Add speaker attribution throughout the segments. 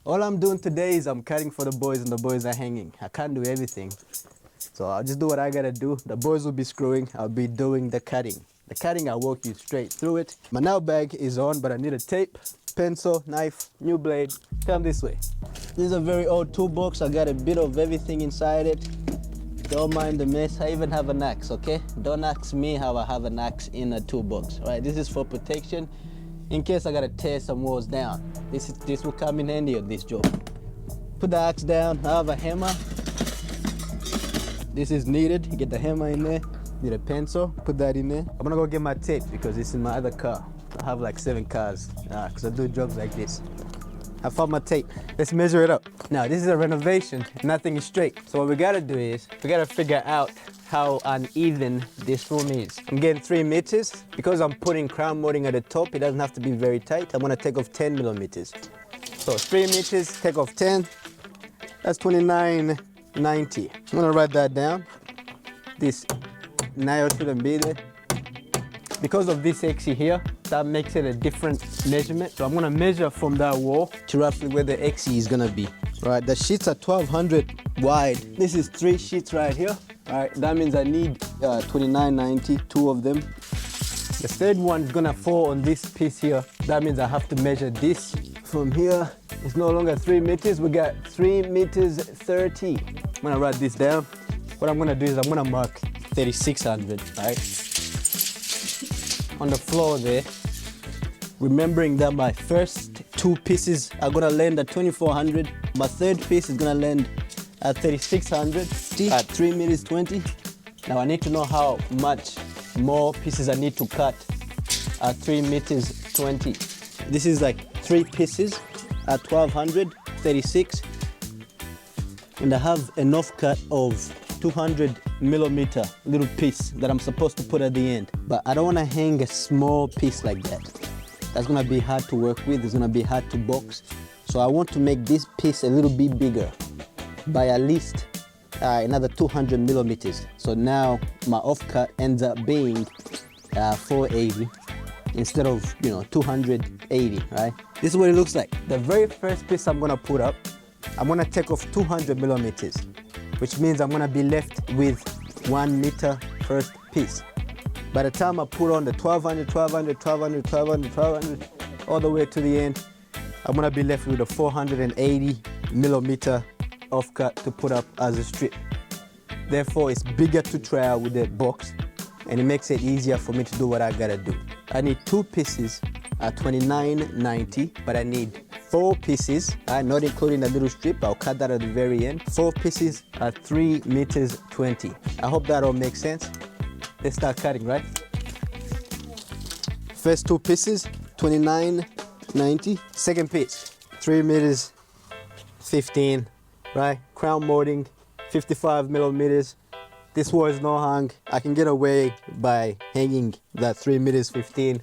Speaker 1: All I'm doing today is I'm cutting for the boys and the boys are hanging. I can't do everything. So I'll just do what I gotta do. The boys will be screwing, I'll be doing the cutting. The cutting, I'll walk you straight through it. My nail bag is on, but I need a tape, pencil, knife, new blade. Come this way. This is a very old toolbox. I got a bit of everything inside it. Don't mind the mess. I even have an axe, okay? Don't ask me how I have an axe in a toolbox, right? This is for protection in case I gotta tear some walls down. This will come in handy on this job. Put the axe down. I have a hammer. This is needed. You get the hammer in there. Need a pencil. Put that in there. I'm gonna go get my tape because it's in my other car. I have like 7 cars because I do jobs like this. I found my tape. Let's measure it up. Now, this is a renovation. Nothing is straight. So what we gotta do is, we gotta figure out how uneven this room is. I'm getting 3 meters. Because I'm putting crown molding at the top, it doesn't have to be very tight. I'm gonna take off 10 millimeters. So 3 meters, take off 10. That's 29.90. I'm gonna write that down. This nail shouldn't be there. Because of this X here, that makes it a different measurement. So I'm gonna measure from that wall to roughly where the X is gonna be. Right, the sheets are 1200 wide. This is 3 sheets right here. All right, that means I need 29.90, 2 of them. The third one is gonna fall on this piece here. That means I have to measure this from here. It's no longer 3 meters, we got 3 meters 30. I'm gonna write this down. What I'm gonna do is I'm gonna mark 3600, right? On the floor there, remembering that my first 2 pieces are gonna land at 2400. My third piece is gonna land at 3600 at 3 meters 20. Now I need to know how much more pieces I need to cut at 3 meters 20. This is like 3 pieces at 1200, 36. And I have an offcut of 200 millimeter little piece that I'm supposed to put at the end. But I don't want to hang a small piece like that. That's gonna be hard to work with, it's gonna be hard to box. So I want to make this piece a little bit bigger by at least another 200 millimeters. So now my offcut ends up being 480 instead of 280, right? This is what it looks like. The very first piece I'm gonna put up, I'm gonna take off 200 millimeters, which means I'm gonna be left with 1 meter first piece. By the time I put on the 1200, 1200, 1200, 1200, 1200, all the way to the end, I'm gonna be left with a 480 millimeter offcut to put up as a strip. Therefore, it's bigger to try out with the box, and it makes it easier for me to do what I gotta do. I need 2 pieces at 29.90, but I need 4 pieces, not including the little strip. I'll cut that at the very end. 4 pieces at 3 meters 20. I hope that all makes sense. Let's start cutting, right? First 2 pieces, 29.90. Second piece, 3 meters 15, right? Crown molding, 55 millimeters. This wall is no hang. I can get away by hanging that 3 meters 15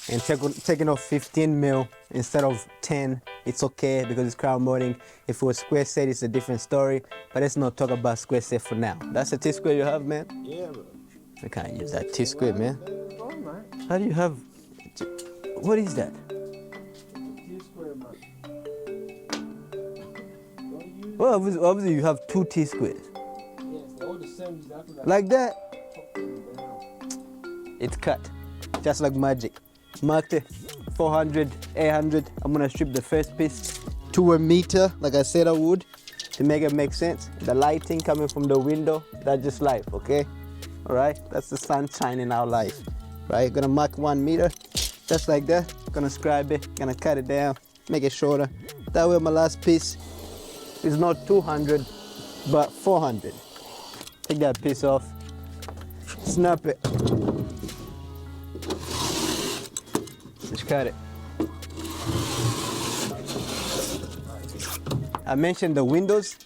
Speaker 1: and taking off 15 mil instead of 10. It's okay because it's crown molding. If it was square set, it's a different story. But let's not talk about square set for now. That's a T-square you have, man?
Speaker 2: Yeah, bro.
Speaker 1: I can't use that T-square, man. How do you have... What is that?
Speaker 2: T-square, man.
Speaker 1: Well, obviously you have 2 T-squares.
Speaker 2: Yes, they're all the same. Exactly
Speaker 1: Like that? It's cut. Just like magic. Marked it. 400, 800. I'm gonna strip the first piece to a meter, like I said I would, to make it make sense. The lighting coming from the window, that's just life, okay? All right, that's the sunshine in our life, right? Gonna mark 1 meter, just like that. Gonna scribe it, gonna cut it down, make it shorter. That way my last piece is not 200, but 400. Take that piece off, snap it. Just cut it. I mentioned the windows,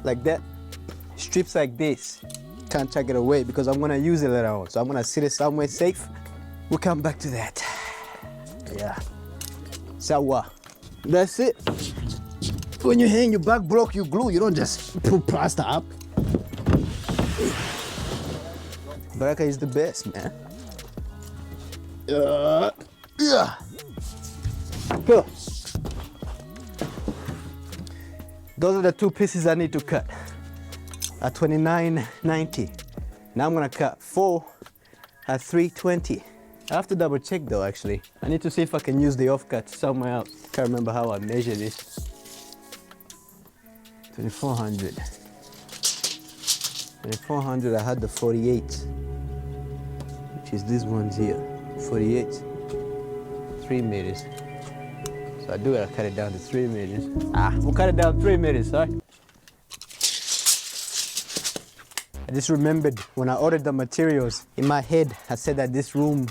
Speaker 1: like that. Strips like this, can't chuck it away because I'm gonna use it later on. So I'm gonna sit it somewhere safe. We'll come back to that. Yeah. Sawa. That's it. When you hang your back block, you glue. You don't just put plaster up. Baraka is the best, man. Yeah. Go. Those are the two pieces I need to cut at $29.90. Now I'm gonna cut 4 at $3.20. I have to double check though, actually. I need to see if I can use the offcut somewhere else. Can't remember how I measured it. 2400. 2400, I had the 48, which is these ones here. 48, 3 meters. So I do gotta cut it down to 3 meters. We'll cut it down 3 meters, sorry. I just remembered when I ordered the materials, in my head, I said that this room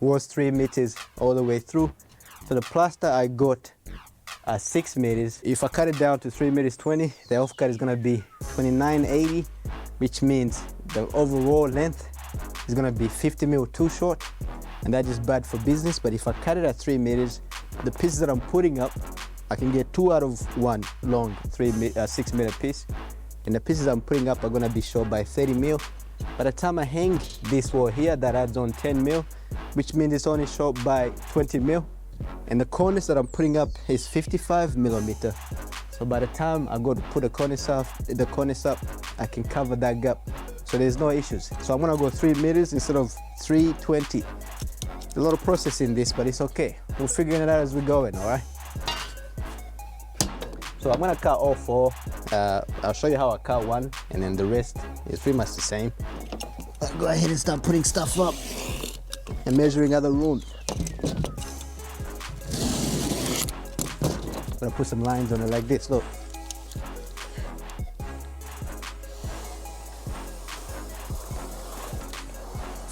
Speaker 1: was 3 meters all the way through. So the plaster I got at 6 meters. If I cut it down to 3 meters 20, the offcut is gonna be 29.80, which means the overall length is gonna be 50 mil too short, and that is bad for business. But if I cut it at 3 meters, the pieces that I'm putting up, I can get 2 out of 1 long 6 meter piece. And the pieces I'm putting up are gonna be short by 30 mil. By the time I hang this wall here, that adds on 10 mil, which means it's only short by 20 mil. And the cornice that I'm putting up is 55 millimeter. So by the time I go to put the cornice up, I can cover that gap. So there's no issues. So I'm gonna go 3 meters instead of 320. There's a lot of process in this, but it's okay. We're figuring it out as we're going, all right? So I'm gonna cut all 4. I'll show you how I cut one, and then the rest is pretty much the same. I'll go ahead and start putting stuff up and measuring other rooms. I'm gonna put some lines on it like this, look.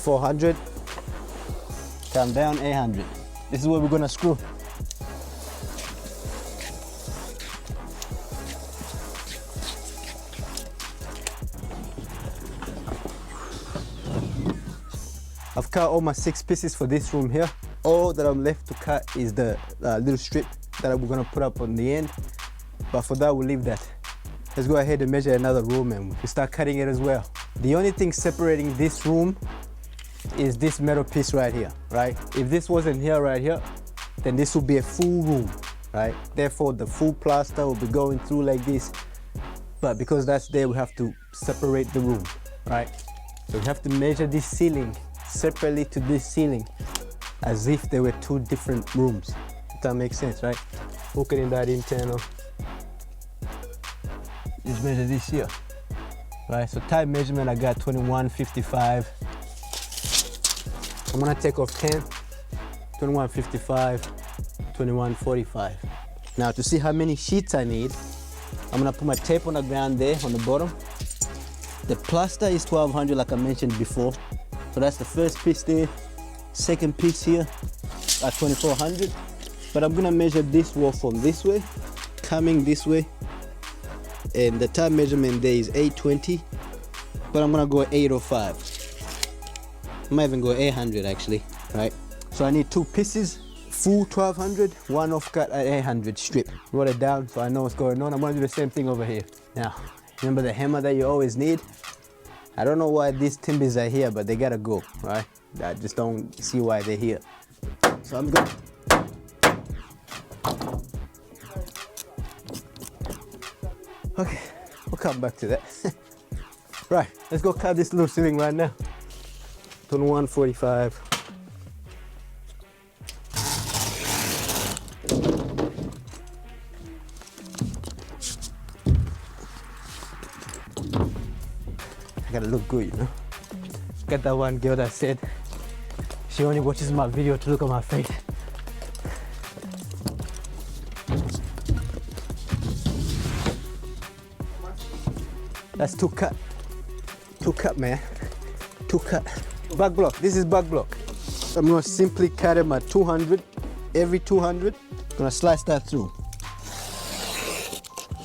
Speaker 1: $400, come down 800. This is where we're gonna screw. I've cut all my 6 pieces for this room here. All that I'm left to cut is the little strip that we're gonna put up on the end. But for that, we'll leave that. Let's go ahead and measure another room and we'll start cutting it as well. The only thing separating this room is this metal piece right here, right? If this wasn't here right here, then this would be a full room, right? Therefore, the full plaster will be going through like this. But because that's there, we have to separate the room, right? So we have to measure this ceiling separately to this ceiling as if they were 2 different rooms. If that makes sense, right? Looking in that internal. Just measure this here, right? So type measurement, I got 21.55. I'm gonna take off 10, 21.55, 21.45. Now to see how many sheets I need, I'm gonna put my tape on the ground there on the bottom. The plaster is 1200 like I mentioned before. So that's the first piece there. Second piece here at 2400. But I'm gonna measure this wall from this way, coming this way. And the top measurement there is 820, but I'm gonna go 805. I might even go 800 actually, right? So I need 2 pieces, full 1200, 1 offcut at 800 strip. Wrote it down so I know what's going on. I'm gonna do the same thing over here. Now, remember the hammer that you always need? I don't know why these timbers are here, but they gotta go, right? I just don't see why they're here. So I'm gonna... Okay, we'll come back to that. Right, let's go cut this little ceiling right now. 21.45. I gotta look good, you know. Got that one girl that said she only watches my video to look at my face. That's 2 cut. 2 cut, man. 2 cut. Back block. This is back block. So I'm gonna simply cut them at 200. Every 200, I'm gonna slice that through.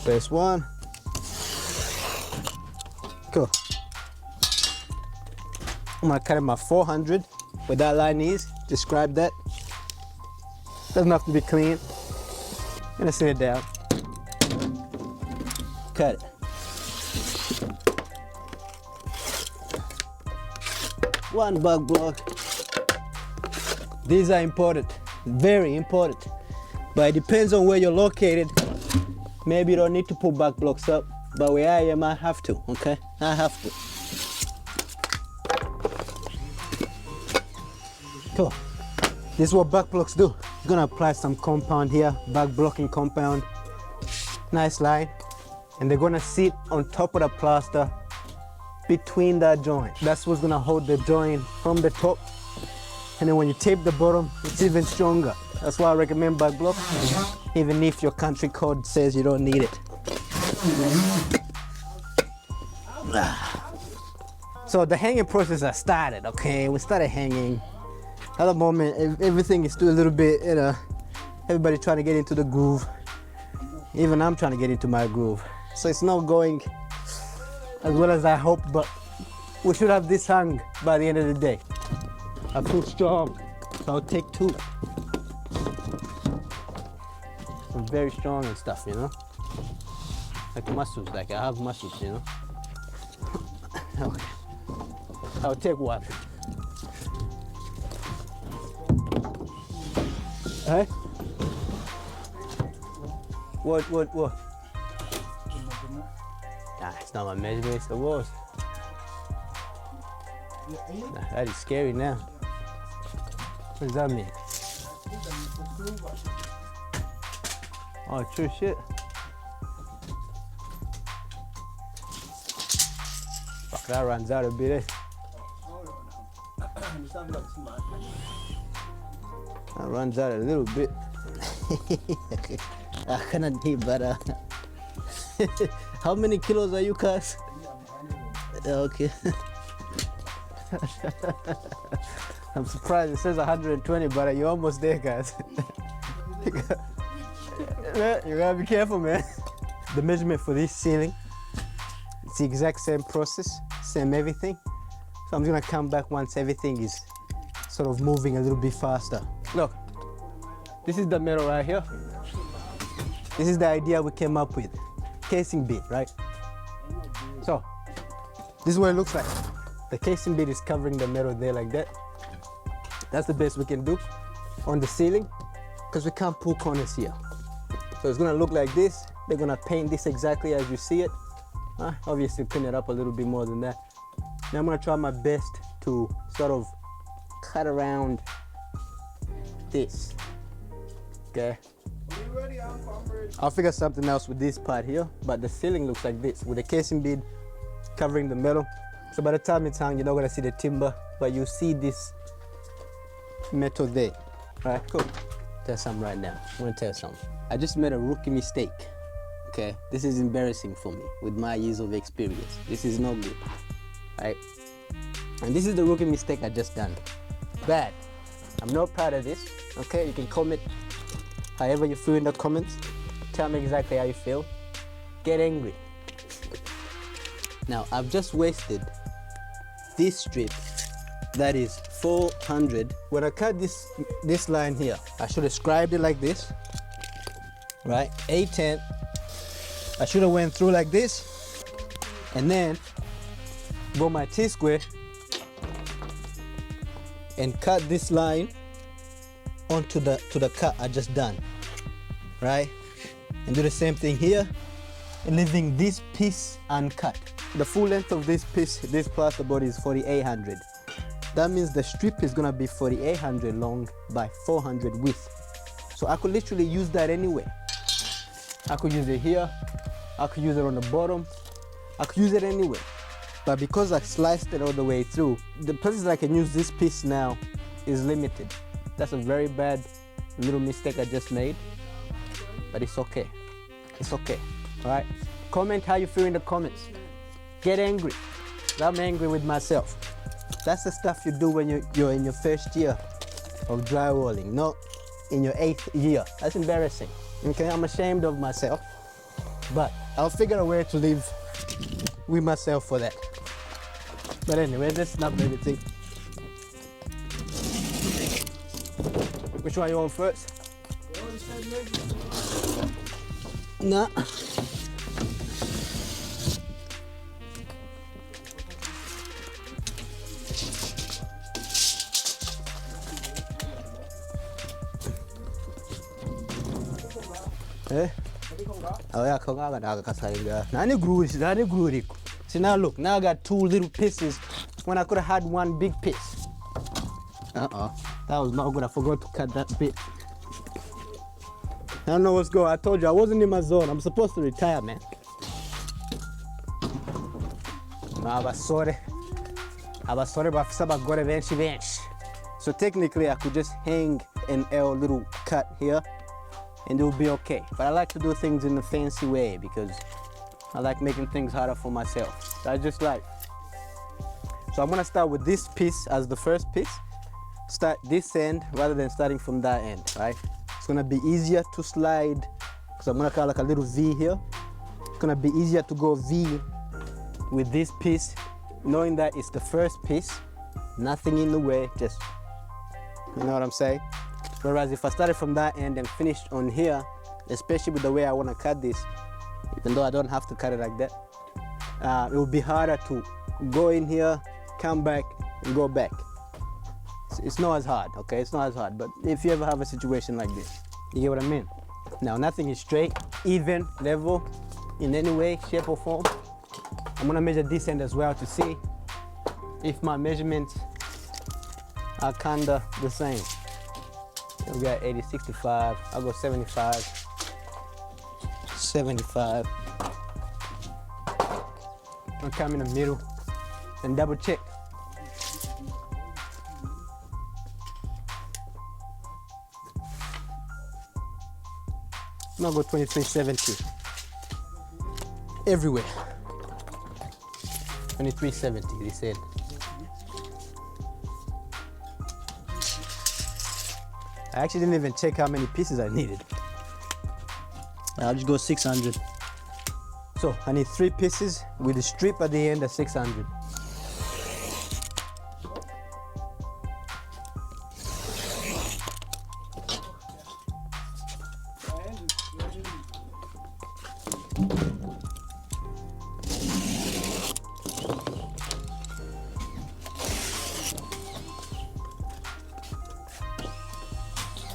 Speaker 1: First one. Cool. I'm gonna cut them at 400. Where that line is, describe that. Doesn't have to be clean. I'm gonna set it down. Cut it. One back block. These are important, very important. But it depends on where you're located. Maybe you don't need to put back blocks up, but where I am, I have to, okay? I have to. Cool. This is what back blocks do. You're gonna apply some compound here, back blocking compound. Nice line. And they're gonna sit on top of the plaster between that joint. That's what's gonna hold the joint from the top. And then when you tape the bottom, it's even stronger. That's why I recommend back block, even if your country code says you don't need it. So the hanging process has started, okay? We started hanging. At the moment, everything is still a little bit, you know, everybody trying to get into the groove. Even I'm trying to get into my groove. So it's not going as well as I hope, but we should have this hung by the end of the day. I feel strong, so I'll take 2. I'm very strong and stuff, you know? Like muscles, like I have muscles, you know? Okay. I'll take 1. Hey? What? Nah, it's not my measurement, it's the walls. Nah, that is scary now. What does that mean? Oh, true shit. Fuck, that runs out a bit, eh? That runs out a little bit. I cannot be better. How many kilos are you, cuz? Okay. I'm surprised it says 120, but you're almost there, guys. You gotta be careful, man. The measurement for this ceiling, it's the exact same process, same everything. So I'm gonna come back once everything is sort of moving a little bit faster. Look, this is the metal right here. This is the idea we came up with. Casing bit, right? So, this is what it looks like. The casing bit is covering the metal there like that. That's the best we can do on the ceiling, because we can't pull corners here. So it's gonna look like this. They're gonna paint this exactly as you see it. Obviously clean it up a little bit more than that. Now I'm gonna try my best to sort of cut around this, okay? I'll figure something else with this part here, but the ceiling looks like this, with the casing bead covering the metal. So by the time it's hung, you're not gonna see the timber, but you see this metal there. All right, cool. Tell you something right now. I'm gonna tell you something. I just made a rookie mistake, okay? This is embarrassing for me with my years of experience. This is not good, right? And this is the rookie mistake I just done. Bad. I'm not proud of this, okay? You can comment however you feel in the comments. Tell me exactly how you feel. Get angry. Now, I've just wasted this strip that is 400. When I cut this line here, I should have scribed it like this, right? A10. I should have went through like this, and then go my T-square and cut this line onto the cut I just done, right? And do the same thing here, and leaving this piece uncut. The full length of this piece, this plasterboard, is 4,800. That means the strip is gonna be 4,800 long by 400 width. So I could literally use that anywhere. I could use it here, I could use it on the bottom, I could use it anywhere. But because I sliced it all the way through, the places I can use this piece now is limited. That's a very bad little mistake I just made, but it's okay. It's okay, all right? Comment how you feel in the comments. Get angry. I'm angry with myself. That's the stuff you do when you're in your first year of drywalling, not in your 8th year. That's embarrassing, okay? I'm ashamed of myself, but I'll figure a way to live with myself for that. But anyway, let's snap everything. Which one you want first? Nah. Eh? Oh yeah, nani glue. See now look, now I got two little pieces when I could have had one big piece. That was not good. I forgot to cut that bit. I don't know what's going on. I told you I wasn't in my zone. I'm supposed to retire, man. Abasore bafise abagore benshi. So technically I could just hang an L little cut here and it will be okay. But I like to do things in a fancy way because I like making things harder for myself. That's just life. So I'm gonna start with this piece as the first piece. Start this end rather than starting from that end, right? It's gonna be easier to slide because I'm gonna cut like a little V here. It's gonna be easier to go V with this piece, knowing that it's the first piece, nothing in the way, just, you know what I'm saying? Whereas if I started from that end and finished on here, especially with the way I wanna cut this, even though I don't have to cut it like that, it will be harder to go in here, come back, and go back. It's not as hard, okay? It's not as hard, but if you ever have a situation like this, you get what I mean? Now, nothing is straight, even, level, in any way, shape or form. I'm gonna measure this end as well to see if my measurements are kinda the same. We got 80, 65, I'll go 75, 75. I'll come in the middle and double check. I'm gonna go 2370 everywhere. 2370, they said. I actually didn't even check how many pieces I needed. I'll just go 600. So I need 3 pieces with the strip at the end at 600.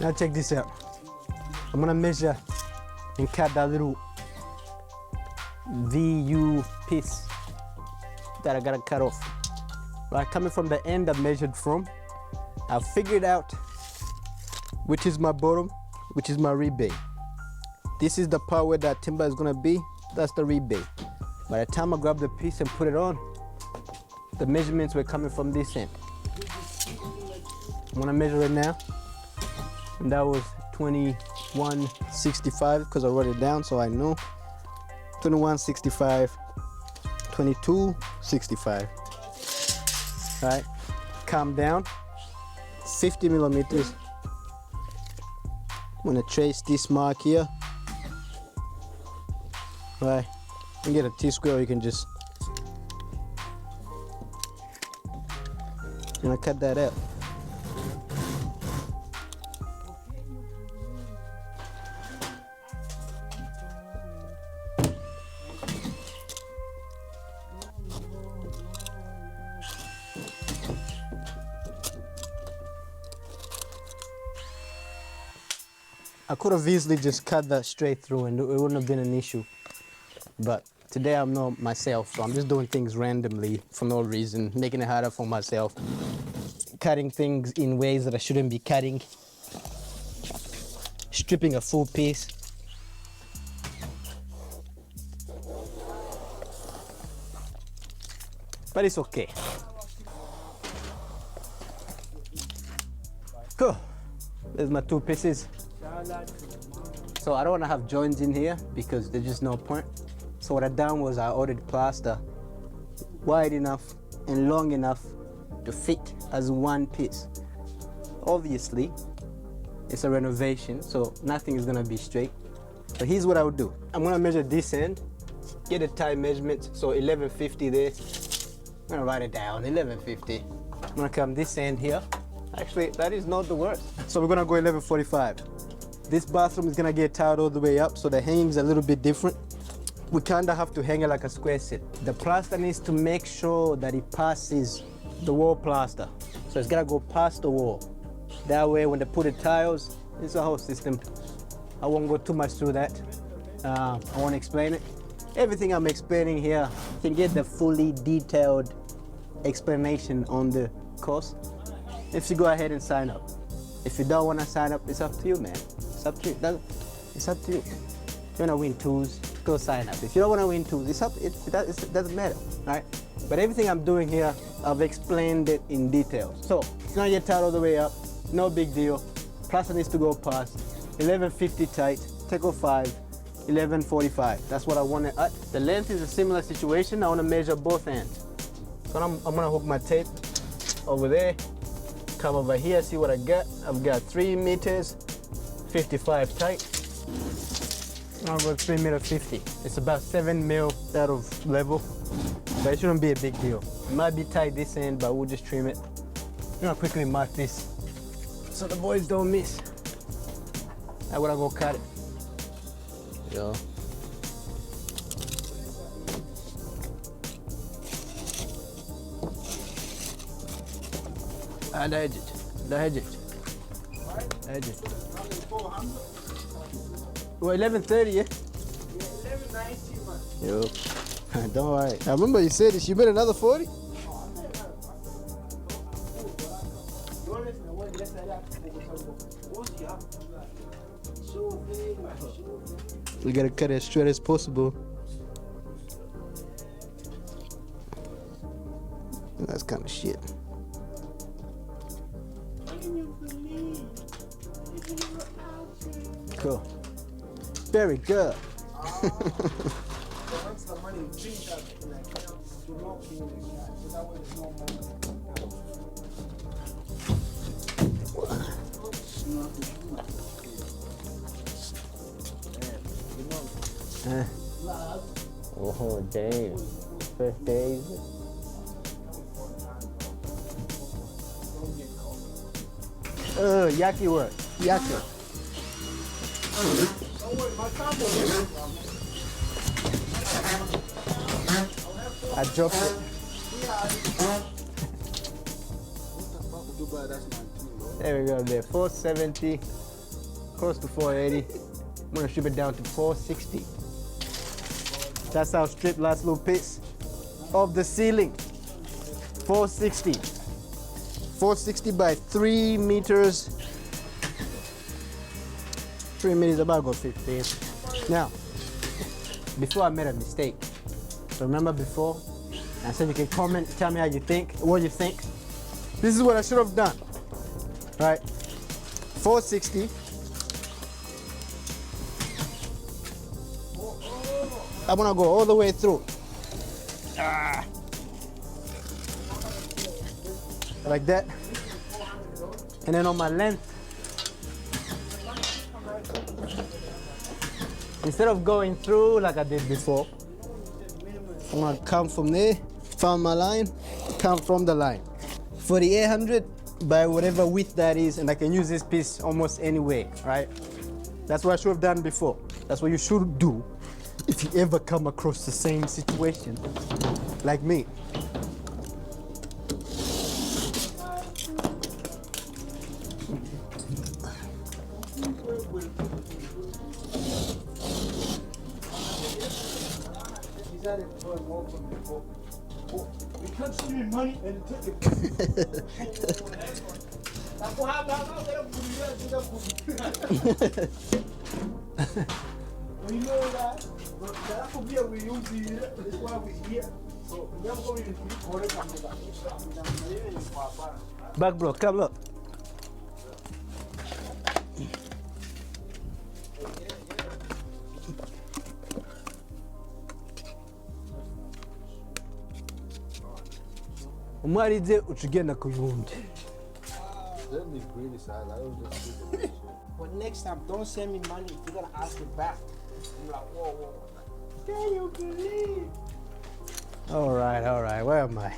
Speaker 1: Now check this out. I'm gonna measure and cut that little VU piece that I gotta cut off. Right, coming from the end I measured from, I figured out which is my bottom, which is my rebate. This is the part where that timber is gonna be, that's the rebate. By the time I grab the piece and put it on, the measurements were coming from this end. I'm gonna measure it now. And that was 2165 because I wrote it down so I know. 2165, 2265. All right, calm down. 50 millimeters. I'm gonna trace this mark here. All right, you can get a T-square or you can just, I'm gonna cut that out. I could have easily just cut that straight through and it wouldn't have been an issue. But today I'm not myself, so I'm just doing things randomly for no reason, making it harder for myself. Cutting things in ways that I shouldn't be cutting. Stripping a full piece. But it's okay. Cool. There's my 2 pieces. So I don't want to have joints in here because there's just no point. So what I done was I ordered plaster wide enough and long enough to fit as one piece. Obviously, it's a renovation, so nothing is gonna be straight. But here's what I would do. I'm gonna measure this end, get a tie measurement, so 1150 there. I'm gonna write it down, 1150. I'm gonna come this end here. Actually, that is not the worst. So we're gonna go 1145. This bathroom is gonna get tiled all the way up, so the hanging's a little bit different. We kinda have to hang it like a square set. The plaster needs to make sure that it passes the wall plaster. So it's gotta go past the wall. That way when they put the tiles, it's a whole system. I won't go too much through that. I won't explain it. Everything I'm explaining here, you can get the fully detailed explanation on the course if you go ahead and sign up. If you don't want to sign up, it's up to you, man. It's up to you. It's up to you. If you want to win tools, go sign up. If you don't want to win tools, it doesn't matter, right? But everything I'm doing here, I've explained it in detail. So it's not yet tied all the way up, no big deal. Plaster needs to go past 1150 tight, tackle 5, 1145. That's what I want to add. The length is a similar situation. I want to measure both ends. So I'm gonna hook my tape over there, come over here, see what I got. I've got 3 meters, 55 tight. I've got 3 meter 50. It's about 7 mil out of level, but it shouldn't be a big deal. It might be tight this end, but we'll just trim it. I'm gonna quickly mark this so the boys don't miss. I'm gonna go cut it. Yeah. The hedge it. Well, 11:30, yeah?
Speaker 2: 11.90, man.
Speaker 1: Yep. Don't worry. I remember you said this. You made another 40? We gotta cut it as straight as possible. That's kind of shit. Cool. Very good. Oh, damn. First day. Yaki work. Yaki. I dropped it. There we go, there. 470, close to 480. I'm gonna strip it down to 460. That's our strip, last little piece of the ceiling. 460. 460 by 3 meters. 3 meters, about go 15. Now, before I made a mistake. So remember before, I said you can comment, tell me how you think, what you think. This is what I should have done, right? 460. I'm gonna go all the way through. Like that. And then on my length, instead of going through like I did before, I'm gonna come from there, found my line, come from the line. For the 800 by whatever width that is, and I can use this piece almost anywhere, right? That's what I should have done before. That's what you should do if you ever come across the same situation like me.
Speaker 2: We can't steal money and take it. We know that, but that could be a we use it. That's why we're here. So we never go in the
Speaker 1: Back bro, come look. Umarize uchigenda kuyundi.
Speaker 2: Let me bring this out. I was just stupid. But next time, don't send me money if you're gonna ask me back. I'm like, whoa, whoa. Can you believe?
Speaker 1: All right. Where am I?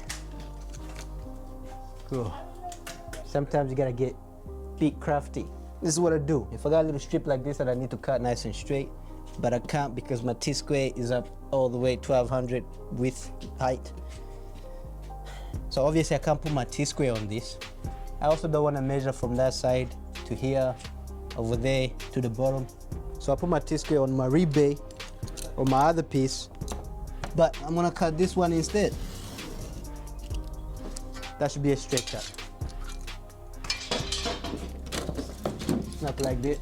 Speaker 1: Cool. Sometimes you gotta get big crafty. This is what I do. If I got a little strip like this that I need to cut nice and straight, but I can't because my T-square is up all the way 1200 width height. So obviously I can't put my T-square on this. I also don't want to measure from that side to here, over there to the bottom. So I put my T-square on my rebay or my other piece, but I'm gonna cut this one instead. That should be a straight cut. Not like this.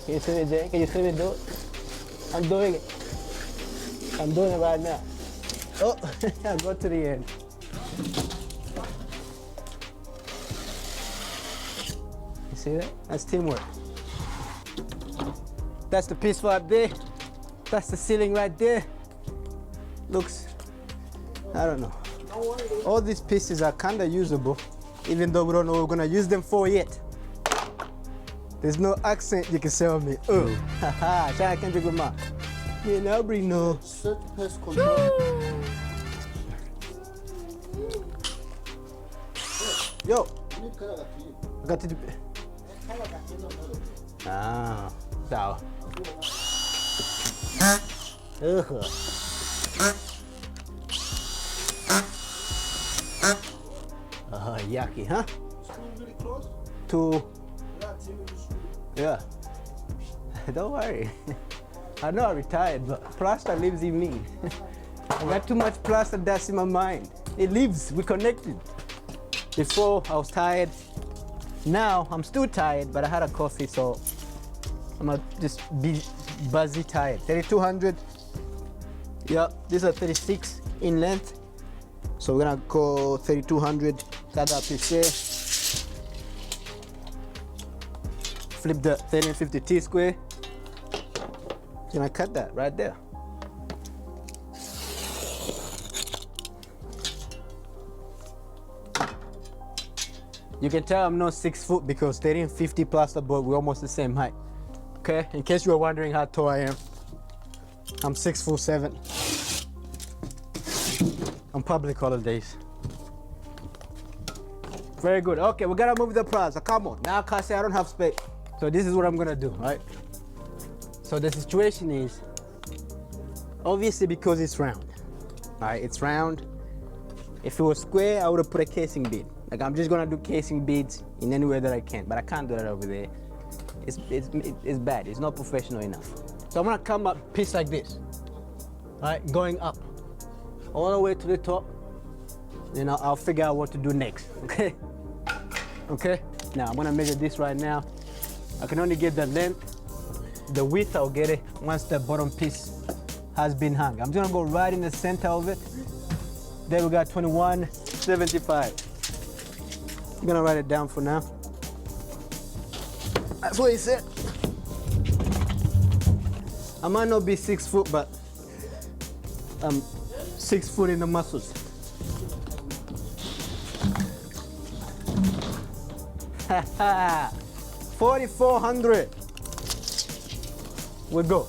Speaker 1: Can you see me, Jay? Can you see me do it? I'm doing it. I'm doing it right now. Oh, I got to the end. You see that? That's teamwork. That's the piece right there. That's the ceiling right there. Looks, I don't know. All these pieces are kind of usable, even though we don't know what we're gonna use them for yet. There's no accent you can sell me. Oh, haha, China can't drink with ma. Yeah, now bring no.
Speaker 2: Set pest control.
Speaker 1: Yo, I got to. Ah, sawa. Yucky, huh?
Speaker 2: Really close?
Speaker 1: Yeah. Don't worry. I know I retired, but plaster lives in me. I got too much plaster dust in my mind. It lives, we're connected. Before I was tired. Now I'm still tired, but I had a coffee, so I'm gonna just be buzzy tired. 3200. Yep, these are 36 in length. So we're gonna go 3200. Cut that piece there. Flip the 1350 T-square. Gonna cut that right there. You can tell I'm not 6 foot because 1350 plasterboard, we're almost the same height. Okay, in case you were wondering how tall I am, I'm 6'7". On public holidays. Very good. Okay, we gotta move the plaster. Come on. Now I can't say I don't have space. So this is what I'm gonna do, right? So the situation is, obviously because it's round, right? It's round. If it was square, I would have put a casing bead. Like I'm just gonna do casing beads in any way that I can, but I can't do that over there. It's bad. It's not professional enough. So I'm gonna come up piece like this, right? Going up, all the way to the top. Then I'll figure out what to do next. Okay. Okay. Now I'm gonna measure this right now. I can only get the length. The width, I'll get it once the bottom piece has been hung. I'm just gonna go right in the center of it. There we got 2175. I'm gonna write it down for now. That's what he said. I might not be 6 foot, but I'm 6 foot in the muscles. Haha, 4,400. We go.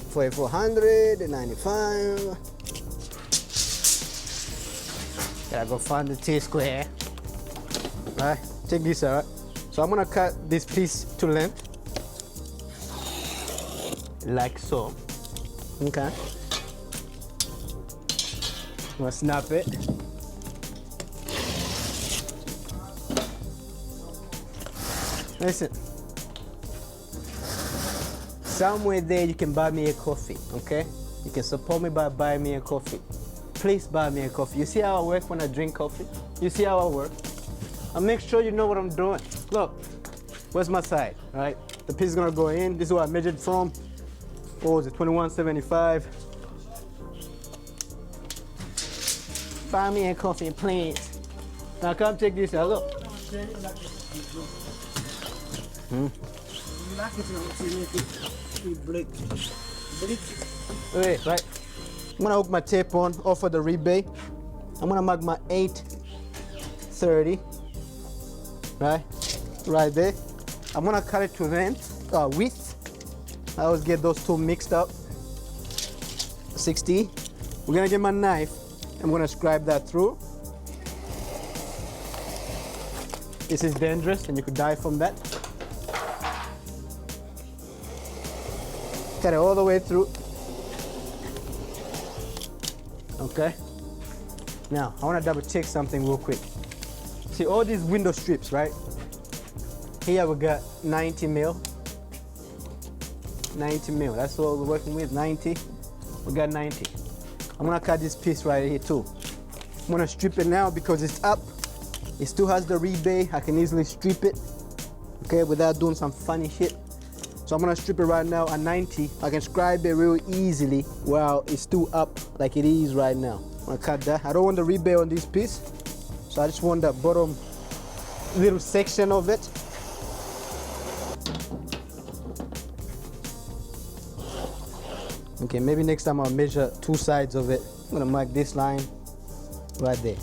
Speaker 1: 4,495. Gotta go find the T-square. Right, check this out. So I'm gonna cut this piece to length, like so. Okay. I'm gonna snap it. Listen. Somewhere there you can buy me a coffee, okay? You can support me by buying me a coffee. Please buy me a coffee. You see how I work when I drink coffee? You see how I work? I make sure you know what I'm doing. Look, where's my side, right? The piece is gonna go in. This is what I measured from. What was it, 2175? Buy me a coffee, please. Now come check this out, look. Wait, right. I'm gonna hook my tape on off of the rebate. I'm gonna mark my 830, right there. I'm gonna cut it to length, width. I always get those two mixed up. 60. We're gonna get my knife. I'm gonna scribe that through. This is dangerous, and you could die from that. Cut it all the way through. Okay. Now, I want to double check something real quick. See all these window strips, right? Here we got 90 mil. 90 mil, that's what we're working with, 90. We got 90. I'm gonna cut this piece right here too. I'm gonna strip it now because it's up. It still has the rebay. I can easily strip it, okay, without doing some funny shit. So I'm gonna strip it right now at 90. I can scribe it real easily while it's still up like it is right now. I'm gonna cut that. I don't want the rebay on this piece, so I just want that bottom little section of it. Okay, maybe next time I'll measure two sides of it. I'm gonna mark this line right there.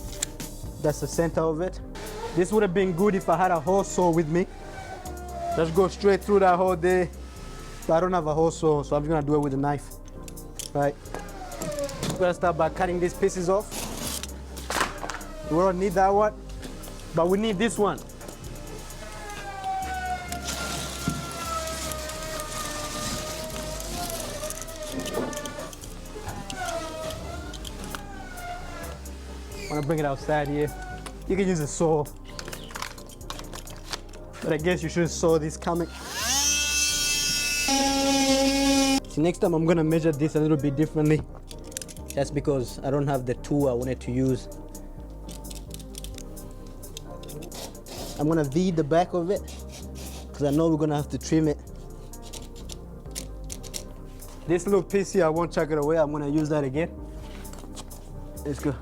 Speaker 1: That's the center of it. This would have been good if I had a hole saw with me. Just go straight through that hole there. But I don't have a hole saw, so I'm just gonna do it with a knife. Right? I'm gonna start by cutting these pieces off. We don't need that one, but we need this one. I'm gonna bring it outside here. You can use a saw, but I guess you should saw this coming. See, next time I'm gonna measure this a little bit differently, just because I don't have the tool I wanted to use. I'm gonna V the back of it, because I know we're gonna have to trim it. This little piece here, I won't chuck it away. I'm gonna use that again. Let's go.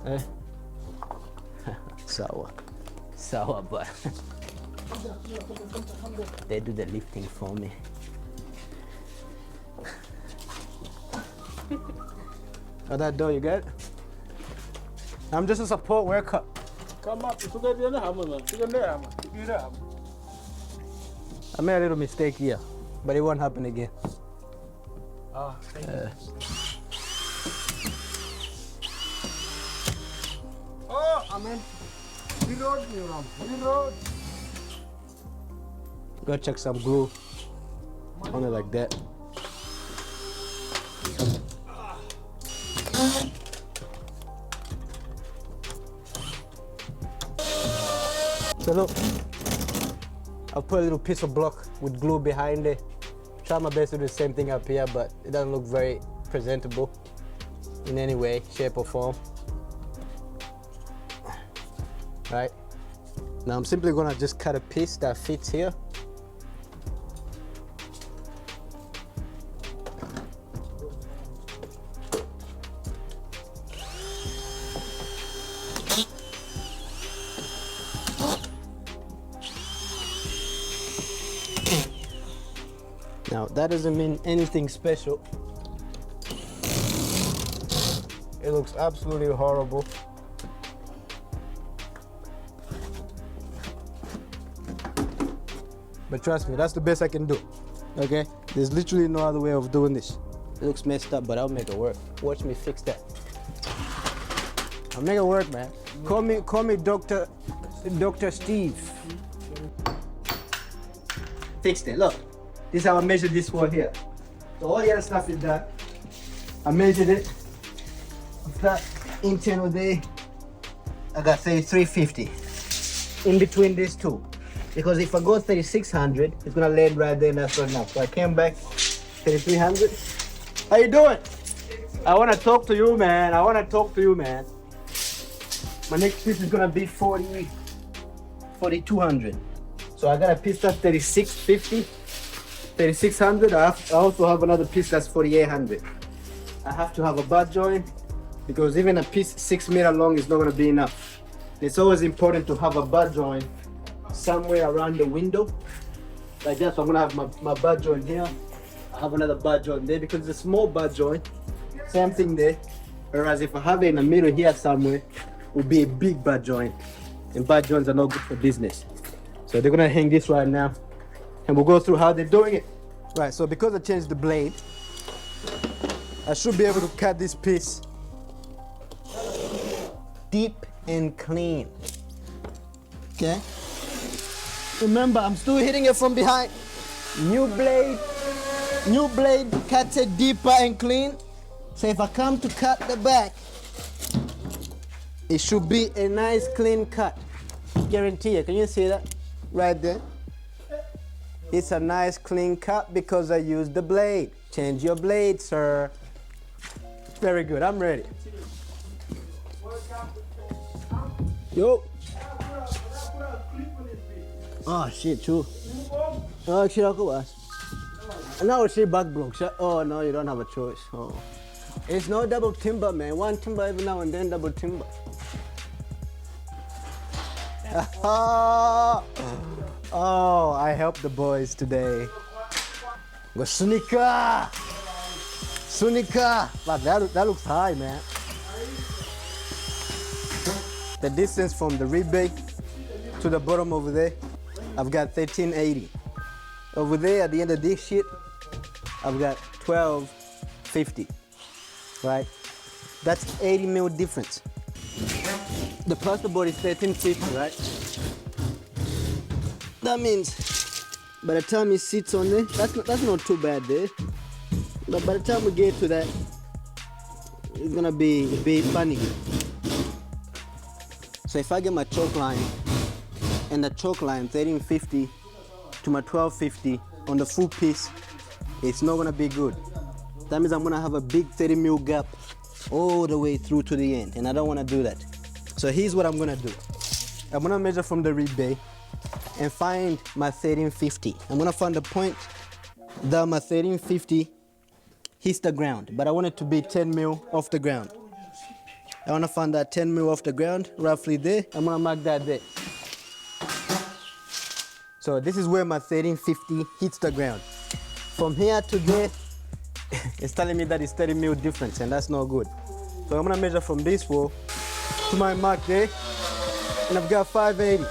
Speaker 1: Hey. Sour, but they do the lifting for me. Oh, that door you got? I'm just a support worker.
Speaker 2: Come up, you get the hammer, man. You get the hammer. You get the hammer.
Speaker 1: I made a little mistake here, but it won't happen again.
Speaker 2: Ah, thank you. Oh, amen. Reload me, Ram. Reload.
Speaker 1: Go check some glue on it like that. So look, I'll put a little piece of block with glue behind it. Try my best to do the same thing up here, but it doesn't look very presentable in any way, shape or form. Right? Now I'm simply gonna just cut a piece that fits here. Now that doesn't mean anything special. It looks absolutely horrible. But trust me, that's the best I can do. Okay? There's literally no other way of doing this. It looks messed up, but I'll make it work. Watch me fix that. I'll make it work, man. Call me Dr. Steve. Fixed it. Look, this is how I measured this one here. So all the other stuff is done. I measured it. Of that internal there, I got 3350 in between these two. Because if I go 3600, it's gonna land right there and that's not enough. So I came back 3300. How you doing? I wanna talk to you, man. My next piece is gonna be 4200. So I got a piece that's 3650, 3600. I also have another piece that's 4800. I have to have a butt joint because even a piece 6 meter long is not gonna be enough. It's always important to have a butt joint somewhere around the window like that. So I'm gonna have my butt joint here. I have another butt joint there because it's a small butt joint. Same thing there. Whereas if I have it in the middle here somewhere, it will be a big butt joint. And butt joints are not good for business. So they're gonna hang this right now and we'll go through how they're doing it. Right, so because I changed the blade, I should be able to cut this piece deep and clean. Okay? Remember, I'm still hitting it from behind. New blade cuts it deeper and clean. So if I come to cut the back, It should be a nice clean cut. Guarantee you. Can you see that? Right there. It's a nice clean cut because I used the blade. Change your blade, sir. Very good. I'm ready. Yo. Oh shit, true. Oh shit, I'll go. Now she back broke. Oh no, you don't have a choice. Oh. It's no double timber, man. One timber every now and then, double timber. Oh, I helped the boys today. Go Sunika! Sunika! Fuck, that looks high, man. The distance from the rib bay to the bottom over there, I've got 1380. Over there at the end of this shit, I've got 1250. Right? That's 80 mil difference. The plasterboard is 1350, right? That means by the time it sits on there, that's not too bad there. But by the time we get to that, it's gonna be a bit funny. So if I get my choke line and the choke line 1350 to my 1250 on the full piece, it's not gonna be good. That means I'm gonna have a big 30 mil gap all the way through to the end, and I don't wanna do that. So here's what I'm gonna do. I'm gonna measure from the rib bay and find my 1350. I'm gonna find the point that my 1350 hits the ground, but I want it to be 10 mil off the ground. I wanna find that 10 mil off the ground, roughly there. I'm gonna mark that there. So this is where my 1350 hits the ground. From here to there, it's telling me that it's 30 mil difference, and that's not good. So I'm gonna measure from this wall to my mark there, and I've got 580.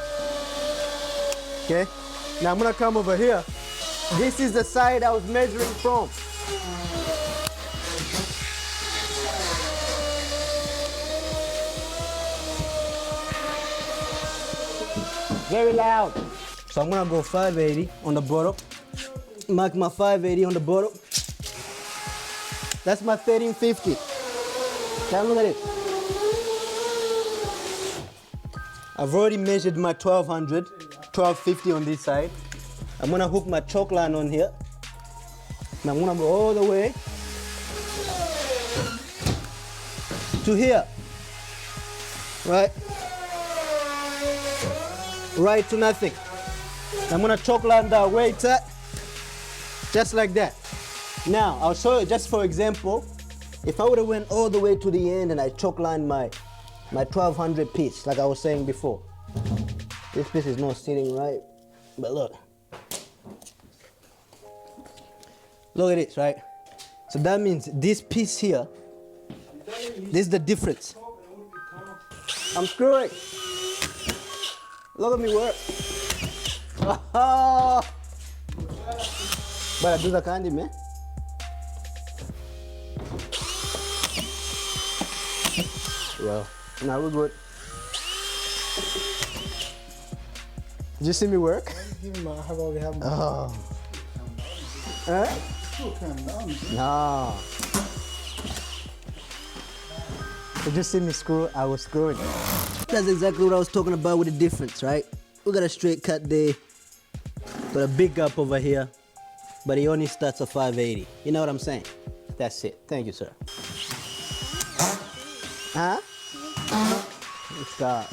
Speaker 1: Okay? Now I'm gonna come over here. This is the side I was measuring from. Very loud. So I'm gonna go 580 on the bottom. Mark my 580 on the bottom. That's my 1350. Now look at it. I've already measured my 1200, 1250 on this side. I'm gonna hook my choke line on here. And I'm gonna go all the way to here. Right? Right to nothing. I'm gonna choke line that way it's at. Just like that. Now, I'll show you just for example, if I would have went all the way to the end and I choke lined my 1200 piece, like I was saying before. This piece is not sitting right, but look. Look at this, right? So that means this piece here, this is the difference. I'm screwing. Look at me work. But I do the candy, man. Well, now we're good. Did you see me work?
Speaker 2: I've already had my.
Speaker 1: Oh. Huh? No. Did you see me screw? I was screwing. That's exactly what I was talking about with the difference, right? We got a straight cut there, but a big gap over here, but it only starts at 580. You know what I'm saying? That's it. Thank you, sir. Huh? Stop.